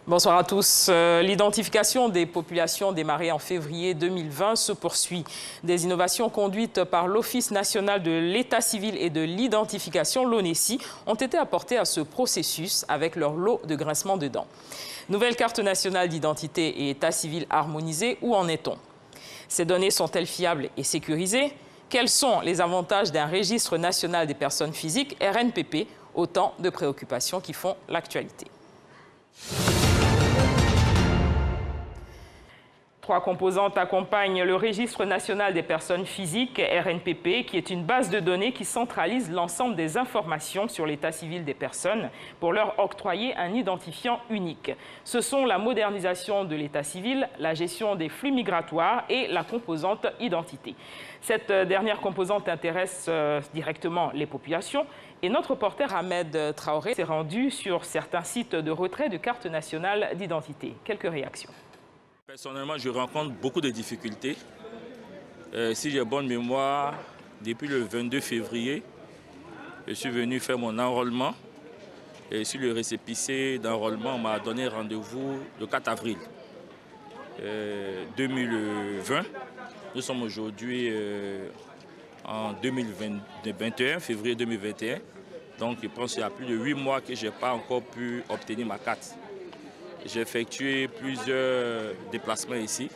Bonsoir à tous. L'identification des populations démarrée en février 2020 se poursuit. Des innovations conduites par l'Office national de l'état civil et de l'identification, l'ONESI, ont été apportées à ce processus avec leur lot de grincements de dents. Nouvelle carte nationale d'identité et état civil harmonisé, où en est-on? Ces données sont-elles fiables et sécurisées? Quels sont les avantages d'un registre national des personnes physiques, RNPP? Autant de préoccupations qui font l'actualité. Trois composantes accompagnent le registre national des personnes physiques, RNPP, qui est une base de données qui centralise l'ensemble des informations sur l'état civil des personnes pour leur octroyer un identifiant unique. Ce sont la modernisation de l'état civil, la gestion des flux migratoires et la composante identité. Cette dernière composante intéresse directement les populations et notre reporter Ahmed Traoré s'est rendu sur certains sites de retrait de cartes nationales d'identité. Quelques réactions. Personnellement, je rencontre beaucoup de difficultés. Si j'ai bonne mémoire, depuis le 22 février, je suis venu faire mon enrôlement. Et sur le récépissé d'enrôlement, on m'a donné rendez-vous le 4 avril 2020. Nous sommes aujourd'hui en 2021, février 2021. Donc je pense qu'il y a plus de 8 mois que je n'ai pas encore pu obtenir ma carte. J'ai effectué plusieurs déplacements ici.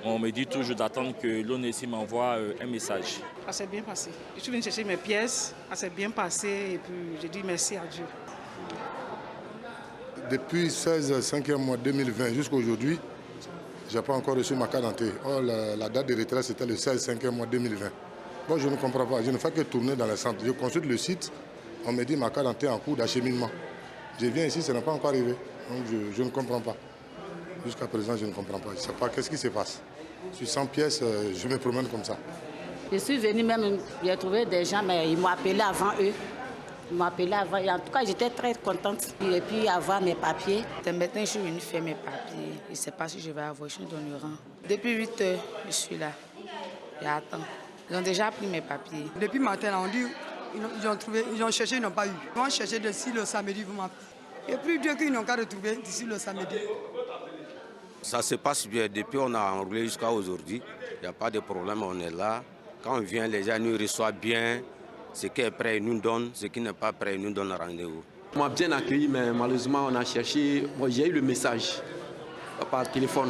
On me dit toujours d'attendre que l'ONESI m'envoie un message. Ça s'est bien passé. Je suis venu chercher mes pièces, ça s'est bien passé et puis j'ai dit merci à Dieu. Depuis 16-5e mois 2020 jusqu'à aujourd'hui, je n'ai pas encore reçu ma carte d'identité. Or, la date de retrait, c'était le 16-5e mois 2020. Bon, je ne comprends pas. Je ne fais que tourner dans le centre. Je consulte le site, on me dit ma carte d'identité est en cours d'acheminement. Je viens ici, ça n'est pas encore arrivé. Donc je ne comprends pas. Jusqu'à présent, je ne comprends pas. Je ne sais pas qu'est-ce qui se passe. Sur 100 pièces, je me promène comme ça. Je suis venue même, j'ai trouvé des gens, mais ils m'ont appelé avant eux. Ils m'ont appelé avant. Et en tout cas, j'étais très contente. Et puis avoir mes papiers. Maintenant, je suis venue faire mes papiers. Je ne sais pas si je vais avoir, je suis dans le rang. Depuis 8 heures, je suis là. J'attends. Ils ont déjà pris mes papiers. Depuis matin, on dit, ils ont cherché, ils n'ont pas eu. Ils vont chercher d'ici le samedi, vous m'appelez. Et plus Dieu qu'ils n'ont qu'à retrouver d'ici le samedi. Ça se passe bien. Depuis on a enroulé jusqu'à aujourd'hui. Il n'y a pas de problème, on est là. Quand on vient, les gens nous reçoivent bien. Ce qui est prêt, ils nous donnent. Ce qui n'est pas prêt, ils nous donnent rendez-vous. On m'a bien accueilli, mais malheureusement, on a cherché. Bon, j'ai eu le message par téléphone.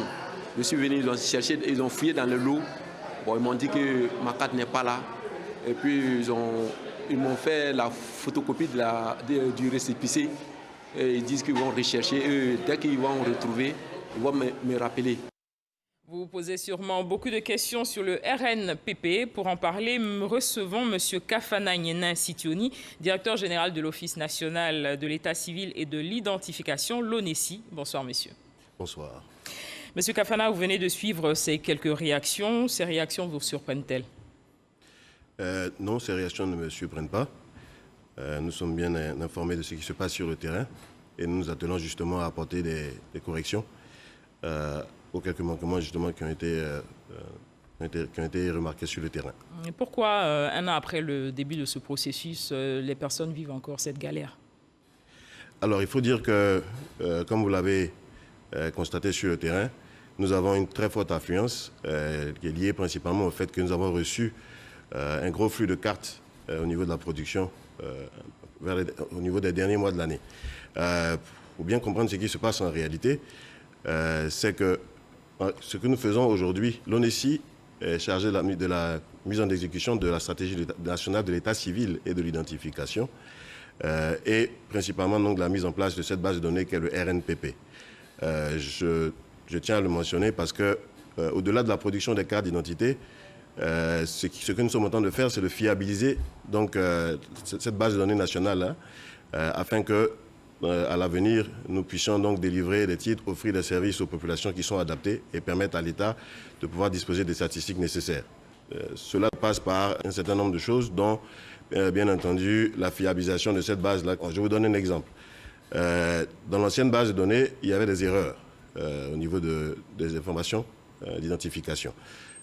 Je suis venu, ils ont cherché, ils ont fouillé dans le lot. Bon, ils m'ont dit que ma carte n'est pas là. Et puis, ils m'ont fait la photocopie du récépissé. Et ils disent qu'ils vont rechercher. Et dès qu'ils vont retrouver, ils vont me rappeler. Vous vous posez sûrement beaucoup de questions sur le RNPP. Pour en parler, recevons M. Kafana Nyena Sitioni, directeur général de l'Office national de l'état civil et de l'identification, l'ONESI. Bonsoir, monsieur. Bonsoir. Monsieur Kafana, vous venez de suivre ces quelques réactions. Ces réactions vous surprennent-elles? Non, ces réactions ne me surprennent pas. Nous sommes bien informés de ce qui se passe sur le terrain et nous nous attelons justement à apporter des corrections aux quelques manquements justement qui ont été remarqués sur le terrain. Et pourquoi, un an après le début de ce processus, les personnes vivent encore cette galère? Alors, il faut dire que, comme vous l'avez constaté sur le terrain, nous avons une très forte affluence qui est liée principalement au fait que nous avons reçu un gros flux de cartes au niveau de la production au niveau des derniers mois de l'année. Pour bien comprendre ce qui se passe en réalité, c'est que ce que nous faisons aujourd'hui, l'ONESI est chargé de la mise en exécution de la stratégie nationale de l'état civil et de l'identification et principalement donc la mise en place de cette base de données qu'est le RNPP. Je tiens à le mentionner parce que au-delà de la production des cartes d'identité, ce que nous sommes en train de faire, c'est de fiabiliser donc, cette base de données nationale afin que, à l'avenir, nous puissions donc délivrer des titres, offrir des services aux populations qui sont adaptés et permettre à l'État de pouvoir disposer des statistiques nécessaires. Cela passe par un certain nombre de choses, dont, bien entendu, la fiabilisation de cette base-là. Je vais vous donner un exemple. Dans l'ancienne base de données, il y avait des erreurs au niveau des informations d'identification.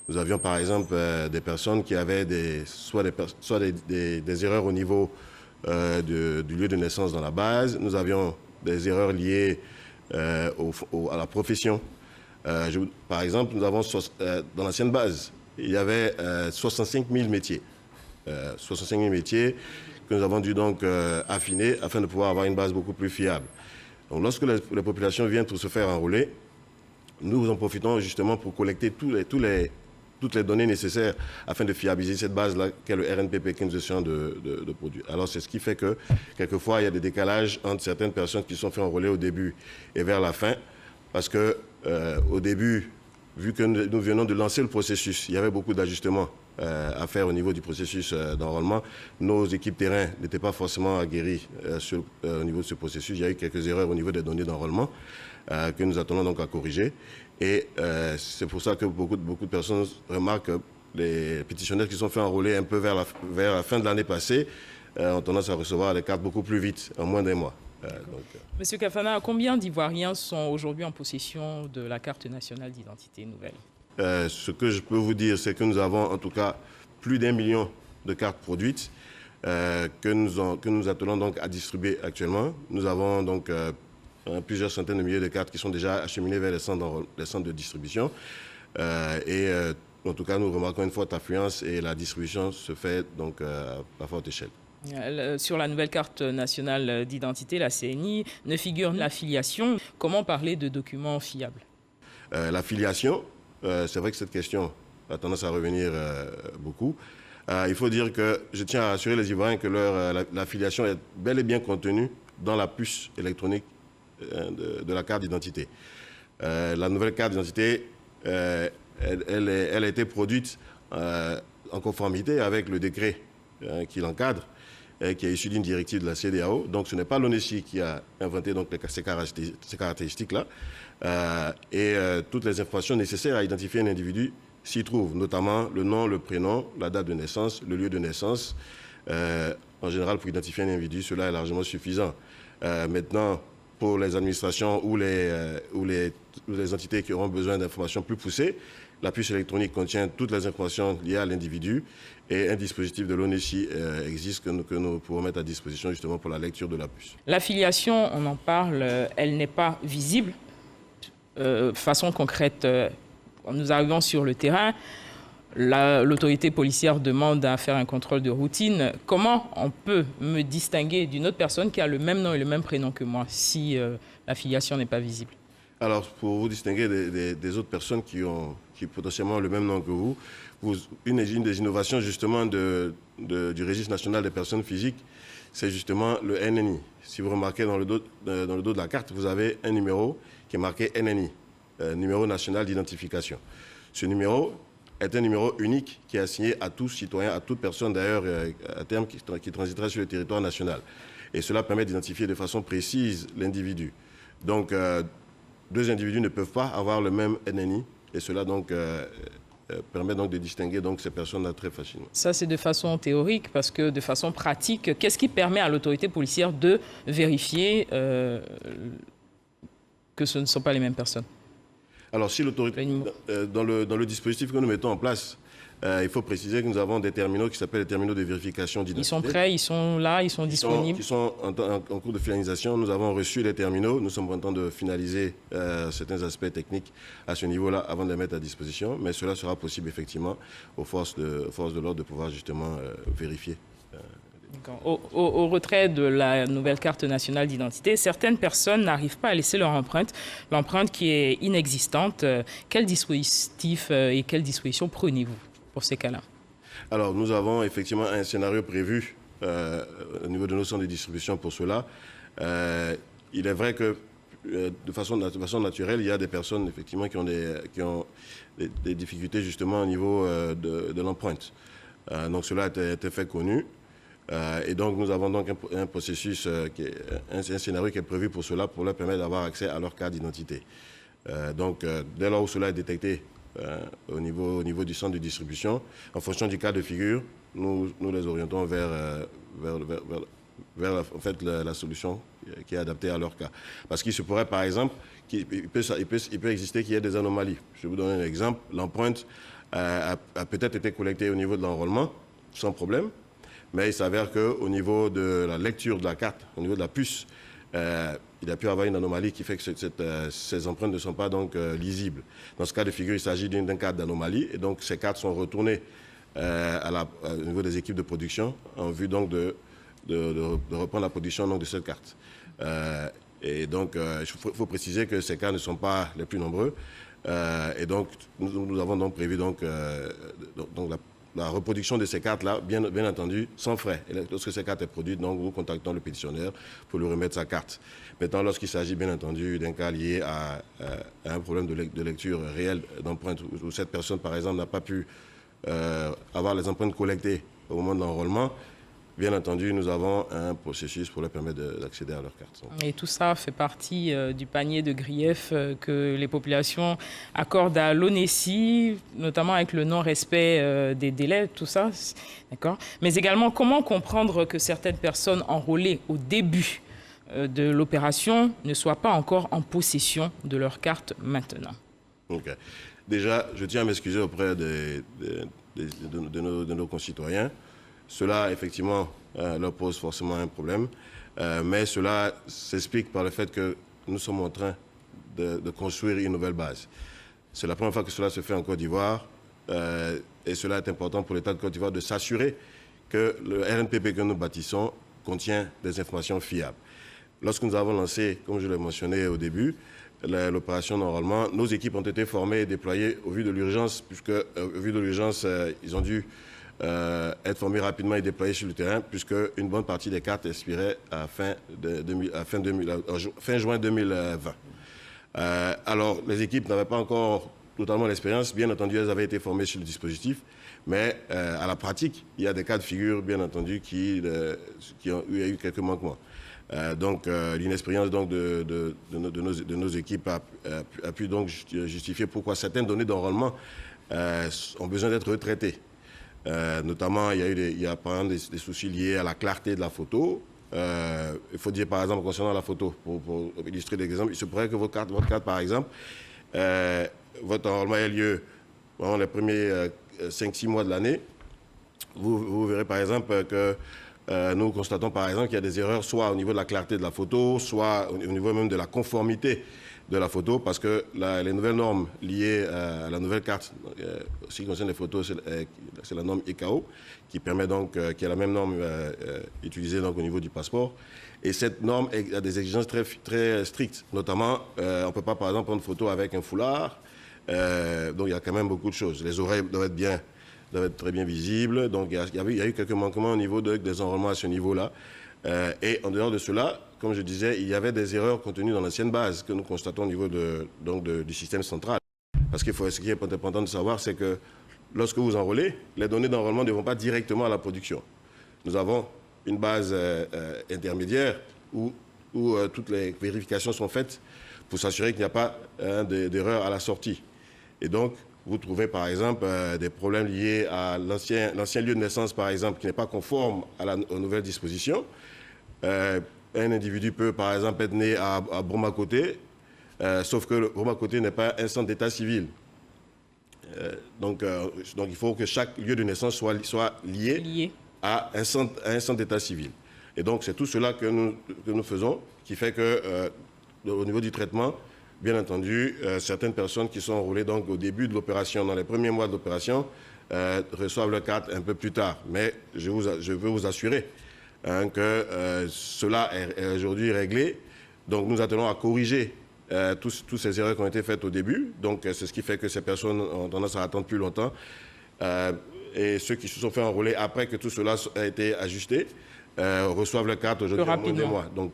Nous avions par exemple des personnes qui avaient soit des erreurs au niveau du lieu de naissance dans la base. Nous avions des erreurs liées à la profession. Par exemple, nous avons dans l'ancienne base, il y avait 65 000 métiers. 65 000 métiers que nous avons dû donc affiner afin de pouvoir avoir une base beaucoup plus fiable. Donc, lorsque les populations viennent pour se faire enrôler, nous en profitons justement pour collecter toutes les données nécessaires afin de fiabiliser cette base-là qu'est le RNPP que nous essayons de produire. Alors c'est ce qui fait que quelquefois il y a des décalages entre certaines personnes qui sont fait enrôler au début et vers la fin, parce que au début, vu que nous venons de lancer le processus, il y avait beaucoup d'ajustements à faire au niveau du processus d'enrôlement. Nos équipes terrain n'étaient pas forcément aguerries au niveau de ce processus. Il y a eu quelques erreurs au niveau des données d'enrôlement que nous attendons donc à corriger. Et c'est pour ça que beaucoup de personnes remarquent que les pétitionnaires qui sont fait enrôler un peu vers la fin de l'année passée ont tendance à recevoir les cartes beaucoup plus vite, en moins d'un mois. Monsieur Kafana, combien d'Ivoiriens sont aujourd'hui en possession de la carte nationale d'identité nouvelle? Ce que je peux vous dire, c'est que nous avons en tout cas plus d'1 million de cartes produites que nous attelons donc à distribuer actuellement. Nous avons donc plusieurs centaines de milliers de cartes qui sont déjà acheminées vers les centres de distribution. En tout cas, nous remarquons une forte affluence et la distribution se fait donc à forte échelle. Sur la nouvelle carte nationale d'identité, la CNI, ne figure l'affiliation. Comment parler de documents fiables? L'affiliation, c'est vrai que cette question a tendance à revenir beaucoup. Il faut dire que je tiens à rassurer les Ivoiriens que l'affiliation est bel et bien contenue dans la puce électronique de la carte d'identité. La nouvelle carte d'identité, elle a été produite en conformité avec le décret qui l'encadre, qui est issu d'une directive de la CEDEAO. Donc ce n'est pas l'ONESI qui a inventé donc ces caractéristiques-là. Toutes les informations nécessaires à identifier un individu s'y trouvent, notamment le nom, le prénom, la date de naissance, le lieu de naissance. En général, pour identifier un individu, cela est largement suffisant. Maintenant, pour les administrations ou les entités qui auront besoin d'informations plus poussées, la puce électronique contient toutes les informations liées à l'individu et un dispositif de l'ONESI existe que nous pouvons mettre à disposition justement pour la lecture de la puce. L'affiliation, on en parle, elle n'est pas visible. Façon concrète, nous arrivons sur le terrain, l'autorité policière demande à faire un contrôle de routine. Comment on peut me distinguer d'une autre personne qui a le même nom et le même prénom que moi si l'affiliation n'est pas visible? Alors, pour vous distinguer des autres personnes qui ont potentiellement le même nom que vous, une des innovations justement du registre national des personnes physiques, c'est justement le NNI. Si vous remarquez dans le dos de la carte, vous avez un numéro qui est marqué NNI, numéro national d'identification. Ce numéro est un numéro unique qui est assigné à tout citoyen, à toute personne d'ailleurs à terme qui transitera sur le territoire national. Et cela permet d'identifier de façon précise l'individu. Donc, deux individus ne peuvent pas avoir le même NNI et cela donc permet donc de distinguer donc ces personnes-là très facilement. Ça, c'est de façon théorique, parce que de façon pratique, qu'est-ce qui permet à l'autorité policière de vérifier que ce ne sont pas les mêmes personnes? Alors, si l'autorité, dans le dispositif que nous mettons en place, il faut préciser que nous avons des terminaux qui s'appellent les terminaux de vérification d'identité. Ils sont prêts, ils sont là, ils sont disponibles. Ils sont en cours de finalisation. Nous avons reçu les terminaux. Nous sommes en train de finaliser certains aspects techniques à ce niveau-là avant de les mettre à disposition. Mais cela sera possible effectivement aux forces de l'ordre de pouvoir justement vérifier. Au retrait de la nouvelle carte nationale d'identité, certaines personnes n'arrivent pas à laisser leur empreinte, l'empreinte qui est inexistante. Quel dispositif et quelles dispositions prenez-vous pour ces cas-là? Alors, nous avons effectivement un scénario prévu au niveau de nos centres de distribution pour cela. Il est vrai que de façon naturelle, il y a des personnes effectivement qui ont des difficultés justement au niveau de l'empreinte. Donc cela a été fait connu. Et donc nous avons donc un processus, un scénario qui est prévu pour cela, pour leur permettre d'avoir accès à leur carte d'identité. Donc dès lors où cela est détecté au niveau du centre de distribution, en fonction du cas de figure, nous les orientons vers en fait, la solution qui est adaptée à leur cas. Parce qu'il se pourrait par exemple, il peut exister qu'il y ait des anomalies. Je vais vous donner un exemple. L'empreinte a peut-être été collectée au niveau de l'enrôlement, sans problème. Mais il s'avère qu'au niveau de la lecture de la carte, au niveau de la puce, il a pu avoir une anomalie qui fait que ces empreintes ne sont pas donc lisibles. Dans ce cas de figure, il s'agit d'un cas d'anomalie et donc ces cartes sont retournées au niveau des équipes de production en vue donc de reprendre la production donc, de cette carte. Et donc, il faut préciser que ces cas ne sont pas les plus nombreux. Et donc, nous avons donc prévu donc la reproduction de ces cartes-là, bien entendu, sans frais. Et lorsque ces cartes sont produites, donc, nous contactons le pétitionnaire pour lui remettre sa carte. Maintenant, lorsqu'il s'agit, bien entendu, d'un cas lié à un problème de lecture réelle d'empreintes, où cette personne, par exemple, n'a pas pu avoir les empreintes collectées au moment de l'enrôlement, bien entendu, nous avons un processus pour leur permettre d'accéder à leur carte. Et tout ça fait partie du panier de griefs que les populations accordent à l'ONESI, notamment avec le non-respect des délais, tout ça. D'accord. Mais également, comment comprendre que certaines personnes enrôlées au début de l'opération ne soient pas encore en possession de leur carte maintenant? Okay. Déjà, je tiens à m'excuser auprès de nos concitoyens. Cela, effectivement, leur pose forcément un problème, mais cela s'explique par le fait que nous sommes en train de construire une nouvelle base. C'est la première fois que cela se fait en Côte d'Ivoire, et cela est important pour l'État de Côte d'Ivoire de s'assurer que le RNPP que nous bâtissons contient des informations fiables. Lorsque nous avons lancé, comme je l'ai mentionné au début, l'opération d'enrôlement, nos équipes ont été formées et déployées au vu de l'urgence, puisque au vu de l'urgence, ils ont dû être formés rapidement et déployés sur le terrain, puisque une bonne partie des cartes expiraient à fin juin 2020. Alors, les équipes n'avaient pas encore totalement l'expérience. Bien entendu, elles avaient été formées sur le dispositif, mais à la pratique, il y a des cas de figure, bien entendu, qui ont eu quelques manquements. Donc, l'inexpérience de nos équipes a pu donc justifier pourquoi certaines données d'enrôlement ont besoin d'être retraitées. Notamment, il y a par exemple des soucis liés à la clarté de la photo. Il faut dire, par exemple, concernant la photo, pour illustrer des exemples, il se pourrait que votre carte, par exemple, votre enrôlement ait lieu pendant les premiers 5-6 mois de l'année. Vous verrez, par exemple, que nous constatons, par exemple, qu'il y a des erreurs, soit au niveau de la clarté de la photo, soit au niveau même de la conformité de la photo, parce que les nouvelles normes liées à la nouvelle carte, ce qui concerne les photos, c'est la norme ICAO, qui permet donc, qui est la même norme utilisée donc au niveau du passeport. Et cette norme a des exigences très strictes. Notamment, on ne peut pas, par exemple, prendre une photo avec un foulard. Donc, il y a quand même beaucoup de choses. Les oreilles doivent être très bien visibles. Donc, il y a eu quelques manquements au niveau des enrôlements à ce niveau-là. Et en dehors de cela, comme je disais, il y avait des erreurs contenues dans l'ancienne base que nous constatons au niveau du système central. Parce que ce qui est important de savoir, c'est que lorsque vous enrôlez, les données d'enrôlement ne vont pas directement à la production. Nous avons une base intermédiaire où toutes les vérifications sont faites pour s'assurer qu'il n'y a pas d'erreur à la sortie. Et donc, vous trouvez par exemple des problèmes liés à l'ancien lieu de naissance, par exemple, qui n'est pas conforme aux nouvelles dispositions. Un individu peut, par exemple, être né à Bromacoté, sauf que Bromacoté n'est pas un centre d'état civil. Donc, il faut que chaque lieu de naissance soit lié à un centre d'état civil. Et donc, c'est tout cela que nous faisons, qui fait que, au niveau du traitement, bien entendu, certaines personnes qui sont enrôlées donc, au début de l'opération, dans les premiers mois de l'opération, reçoivent leur carte un peu plus tard. Mais je veux vous assurer que cela est aujourd'hui réglé. Donc nous attelons à corriger toutes ces erreurs qui ont été faites au début. Donc c'est ce qui fait que ces personnes ont tendance à attendre plus longtemps. Et ceux qui se sont fait enrôler après que tout cela a été ajusté reçoivent leur carte aujourd'hui en moins de mois. Donc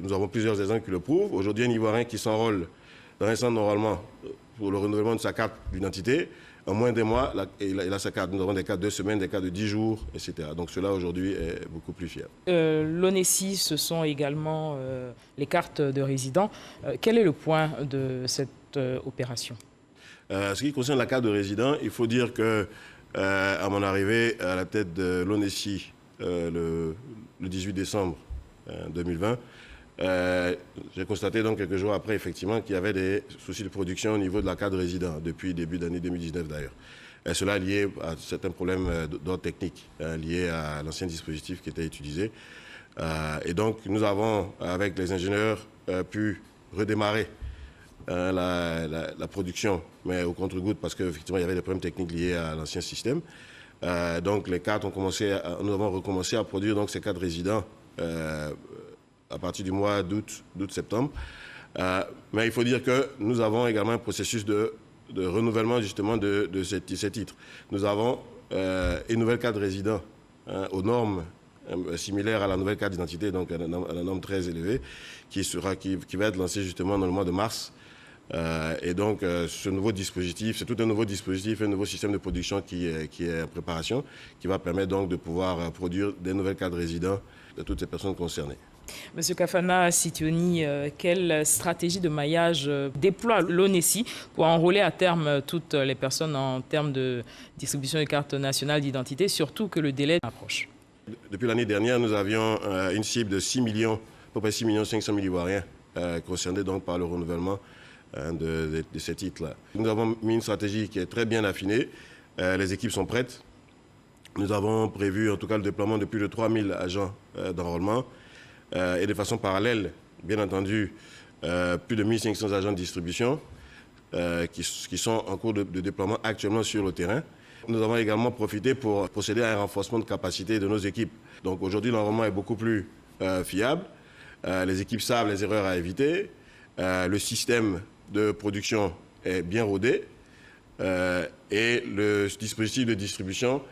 nous avons plusieurs exemples qui le prouvent. Aujourd'hui, un Ivoirien qui s'enrôle dans un centre d'enrôlement pour le renouvellement de sa carte d'identité, en moins de mois, il a sa carte. Nous avons des cas de 2 semaines, des cas de 10 jours, etc. Donc cela, aujourd'hui, est beaucoup plus fiable. L'ONESI, ce sont également les cartes de résidents. Quel est le point de cette opération? Ce qui concerne la carte de résident, il faut dire que, à mon arrivée à la tête de l'ONESI le 18 décembre 2020, j'ai constaté donc quelques jours après, effectivement, qu'il y avait des soucis de production au niveau de la carte de résident, depuis début d'année 2019 d'ailleurs. Et cela est lié à certains problèmes d'ordre technique, liés à l'ancien dispositif qui était utilisé. Et donc, nous avons, avec les ingénieurs, pu redémarrer la production, mais au contre-goutte, parce qu'effectivement, il y avait des problèmes techniques liés à l'ancien système. Donc, nous avons recommencé à produire donc, ces 4 résidents à partir du mois d'août-septembre. Mais il faut dire que nous avons également un processus de renouvellement justement de ces titres. Nous avons une nouvelle carte résident aux normes similaires à la nouvelle carte d'identité, donc à la norme très élevée, qui va être lancée justement dans le mois de mars. Et donc ce nouveau dispositif, c'est tout un nouveau dispositif, un nouveau système de production qui est en préparation, qui va permettre donc de pouvoir produire des nouvelles cartes résidents de toutes ces personnes concernées. Monsieur Kafana Sitioni, quelle stratégie de maillage déploie l'ONESI pour enrôler à terme toutes les personnes en termes de distribution de cartes nationales d'identité, surtout que le délai approche? Depuis l'année dernière, nous avions une cible de 6 millions, à peu près 6 500 000 Ivoiriens concernés donc par le renouvellement de ces titres-là. Nous avons mis une stratégie qui est très bien affinée. Les équipes sont prêtes. Nous avons prévu en tout cas le déploiement de plus de 3 000 agents d'enrôlement. Et de façon parallèle, bien entendu, plus de 1 500 agents de distribution qui sont en cours de déploiement actuellement sur le terrain. Nous avons également profité pour procéder à un renforcement de capacité de nos équipes. Donc aujourd'hui, l'enrôlement est beaucoup plus fiable. Les équipes savent les erreurs à éviter. Le système de production est bien rodé. Et le dispositif de distribution,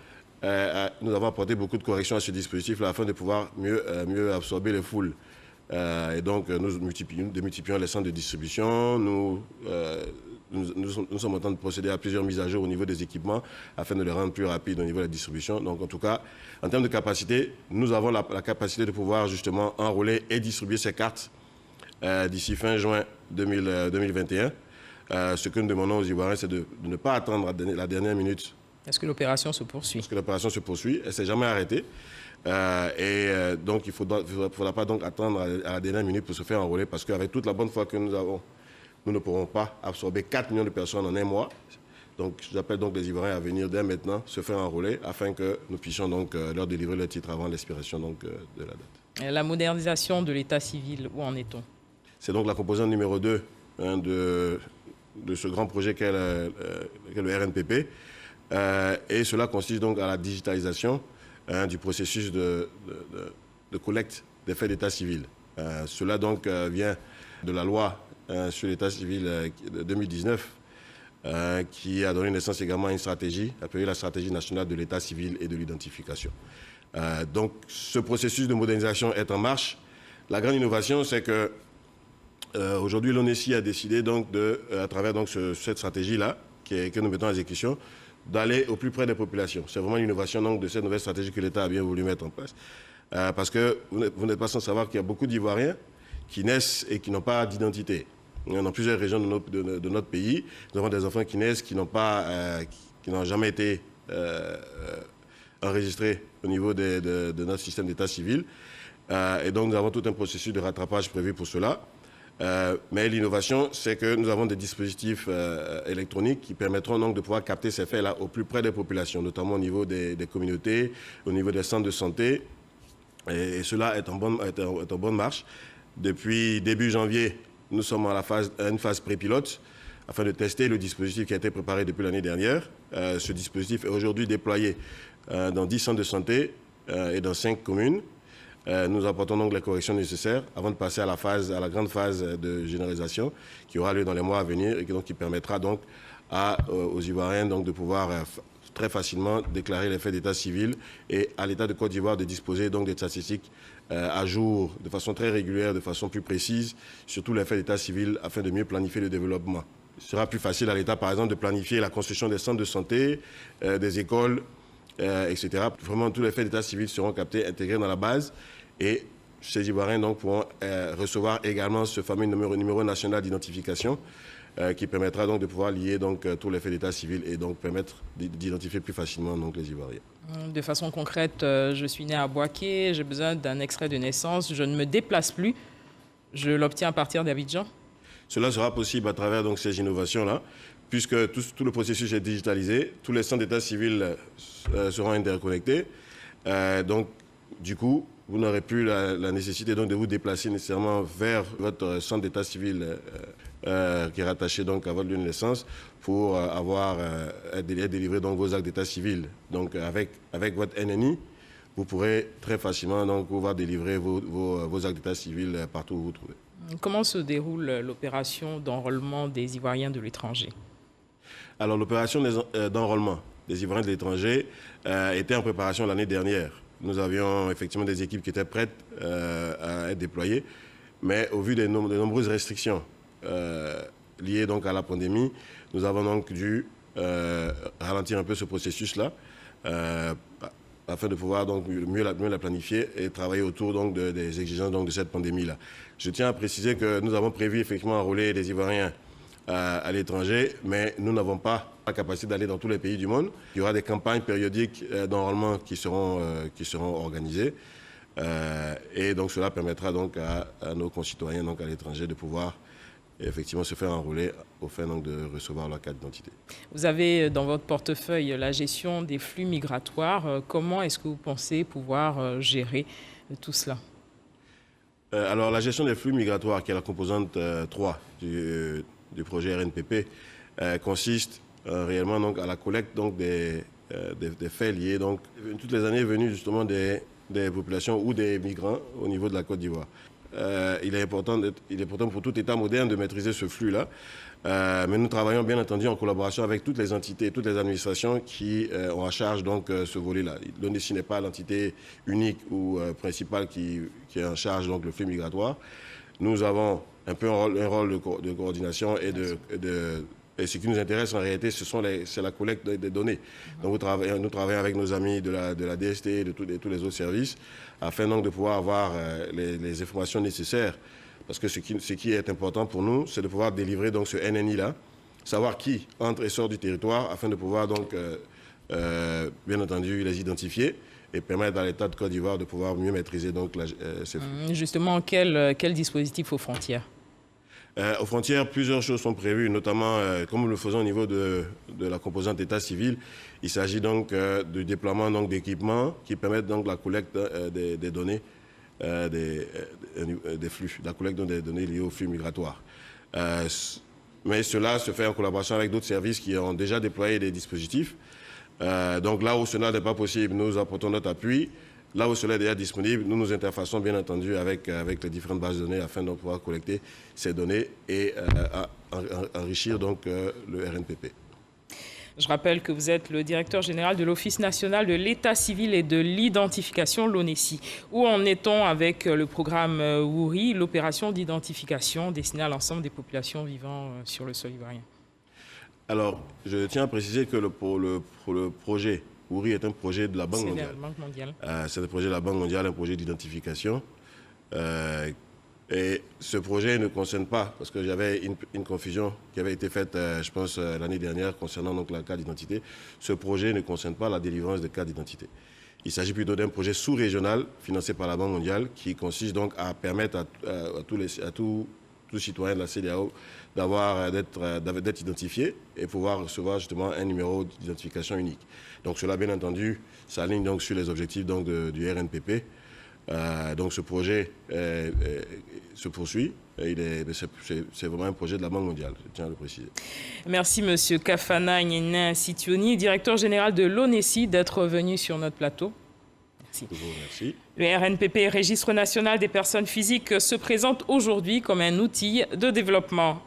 nous avons apporté beaucoup de corrections à ce dispositif-là afin de pouvoir mieux absorber les foules. Et donc, nous multiplions les centres de distribution. Nous sommes en train de procéder à plusieurs mises à jour au niveau des équipements afin de les rendre plus rapides au niveau de la distribution. Donc, en tout cas, en termes de capacité, nous avons la capacité de pouvoir justement enrôler et distribuer ces cartes d'ici fin juin 2021. Ce que nous demandons aux Ivoiriens, c'est de ne pas attendre la dernière minute. Est-ce que l'opération se poursuit? Parce que l'opération se poursuit, elle ne s'est jamais arrêtée. Donc, il ne faudra pas donc attendre à la dernière minute pour se faire enrôler, parce qu'avec toute la bonne foi que nous avons, nous ne pourrons pas absorber 4 millions de personnes en un mois. Donc, j'appelle donc les Ivoiriens à venir dès maintenant se faire enrôler afin que nous puissions donc leur délivrer le titre avant l'expiration donc de la date. La modernisation de l'état civil, où en est-on? C'est donc la composante numéro 2 de ce grand projet qu'est le RNPP. Et cela consiste donc à la digitalisation du processus de collecte des faits d'état civil. Cela donc vient de la loi sur l'état civil de 2019 qui a donné naissance également à une stratégie appelée la stratégie nationale de l'état civil et de l'identification. Donc ce processus de modernisation est en marche. La grande innovation, c'est que aujourd'hui l'ONESI a décidé donc à travers donc cette stratégie-là que nous mettons en exécution, d'aller au plus près des populations. C'est vraiment l'innovation donc de cette nouvelle stratégie que l'État a bien voulu mettre en place. Parce que vous n'êtes pas sans savoir qu'il y a beaucoup d'Ivoiriens qui naissent et qui n'ont pas d'identité. Dans plusieurs régions de notre pays, nous avons des enfants qui naissent, qui n'ont jamais été enregistrés au niveau de notre système d'état civil. Et donc nous avons tout un processus de rattrapage prévu pour cela. Mais l'innovation, c'est que nous avons des dispositifs électroniques qui permettront donc de pouvoir capter ces faits-là au plus près des populations, notamment au niveau des communautés, au niveau des centres de santé. Et cela est en bonne marche. Depuis début janvier, nous sommes à une phase pré-pilote afin de tester le dispositif qui a été préparé depuis l'année dernière. Ce dispositif est aujourd'hui déployé dans 10 centres de santé et dans 5 communes. Nous apportons donc les corrections nécessaires avant de passer à la grande phase de généralisation qui aura lieu dans les mois à venir et qui permettra donc aux Ivoiriens donc de pouvoir très facilement déclarer les faits d'état civil et à l'État de Côte d'Ivoire de disposer donc des statistiques à jour de façon très régulière, de façon plus précise sur tous les faits d'état civil afin de mieux planifier le développement. Il sera plus facile à l'État par exemple de planifier la construction des centres de santé, des écoles, etc. Vraiment tous les faits d'état civil seront captés, intégrés dans la base. Et ces Ivoiriens donc, pourront recevoir également ce fameux numéro national d'identification qui permettra donc de pouvoir lier donc, tous les faits d'état civil et donc permettre d'identifier plus facilement donc, les Ivoiriens. De façon concrète, je suis né à Boaké, j'ai besoin d'un extrait de naissance, je ne me déplace plus, je l'obtiens à partir d'Abidjan? Cela sera possible à travers donc, ces innovations-là, puisque tout le processus est digitalisé, tous les centres d'état civil seront interconnectés. Donc, du coup, vous n'aurez plus la nécessité donc de vous déplacer nécessairement vers votre centre d'état civil qui est rattaché donc à votre lieu de naissance pour délivrer donc vos actes d'état civil. Donc avec votre NNI, vous pourrez très facilement donc pouvoir délivrer vos actes d'état civil partout où vous vous trouvez. Comment se déroule l'opération d'enrôlement des Ivoiriens de l'étranger? Alors l'opération d'enrôlement des Ivoiriens de l'étranger était en préparation l'année dernière. Nous avions effectivement des équipes qui étaient prêtes à être déployées, mais au vu des nombreuses restrictions liées donc à la pandémie, nous avons donc dû ralentir un peu ce processus-là afin de pouvoir donc mieux la planifier et travailler autour donc des exigences donc de cette pandémie-là. Je tiens à préciser que nous avons prévu effectivement enrôler des Ivoiriens à l'étranger, mais nous n'avons pas la capacité d'aller dans tous les pays du monde. Il y aura des campagnes périodiques d'enrôlement qui seront organisées et donc cela permettra donc à nos concitoyens donc à l'étranger de pouvoir effectivement se faire enrôler au fait donc de recevoir leur carte d'identité. Vous avez dans votre portefeuille la gestion des flux migratoires. Comment est-ce que vous pensez pouvoir gérer tout cela? Alors la gestion des flux migratoires, qui est la composante 3 du projet RNPP, consiste réellement donc à la collecte donc des faits liés donc toutes les années venues justement des populations ou des migrants au niveau de la Côte d'Ivoire. Il est important pour tout État moderne de maîtriser ce flux-là, mais nous travaillons bien entendu en collaboration avec toutes les entités, toutes les administrations qui ont à charge donc ce volet-là. L'ONESI n'est pas l'entité unique ou principale qui est en charge donc le flux migratoire. Nous avons un peu un rôle de coordination et ce qui nous intéresse en réalité, c'est la collecte des données. Donc nous travaillons avec nos amis de la DST et de tous les autres services afin donc de pouvoir avoir les informations nécessaires. Parce que ce qui est important pour nous, c'est de pouvoir délivrer donc ce NNI-là, savoir qui entre et sort du territoire afin de pouvoir donc, bien entendu, les identifier et permettre à l'État de Côte d'Ivoire de pouvoir mieux maîtriser donc ces flux. Justement, quel dispositif aux frontières? Aux frontières, plusieurs choses sont prévues, notamment, comme nous le faisons au niveau de la composante état civil, il s'agit donc du déploiement d'équipements qui permettent donc la collecte des données, des flux, la collecte des données liées aux flux migratoires. Mais cela se fait en collaboration avec d'autres services qui ont déjà déployé des dispositifs. Donc là où cela n'est pas possible, nous apportons notre appui. Là où cela est déjà disponible, nous nous interfaçons bien entendu avec les différentes bases de données afin de pouvoir collecter ces données et enrichir donc le RNPP. Je rappelle que vous êtes le directeur général de l'Office national de l'état civil et de l'identification, l'ONESI. Où en est-on avec le programme WOURI, l'opération d'identification destinée à l'ensemble des populations vivant sur le sol ivoirien? Alors, je tiens à préciser que pour le projet WOURI est un projet de la Banque mondiale. C'est un projet de la Banque mondiale, un projet d'identification. Et ce projet ne concerne pas, parce que j'avais une confusion qui avait été faite, je pense, l'année dernière concernant donc, la carte d'identité. Ce projet ne concerne pas la délivrance de cartes d'identité. Il s'agit plutôt d'un projet sous-régional financé par la Banque mondiale qui consiste donc à permettre à tous citoyens de la CEDEAO d'être identifiés et pouvoir recevoir justement un numéro d'identification unique. Donc cela, bien entendu, s'aligne donc sur les objectifs donc, du RNPP. Donc ce projet se poursuit. C'est vraiment un projet de la Banque mondiale, je tiens à le préciser. Merci M. Kafana Nyena Sitioni, directeur général de l'ONESI, d'être venu sur notre plateau. Merci. Merci. Le RNPP, Registre national des personnes physiques, se présente aujourd'hui comme un outil de développement.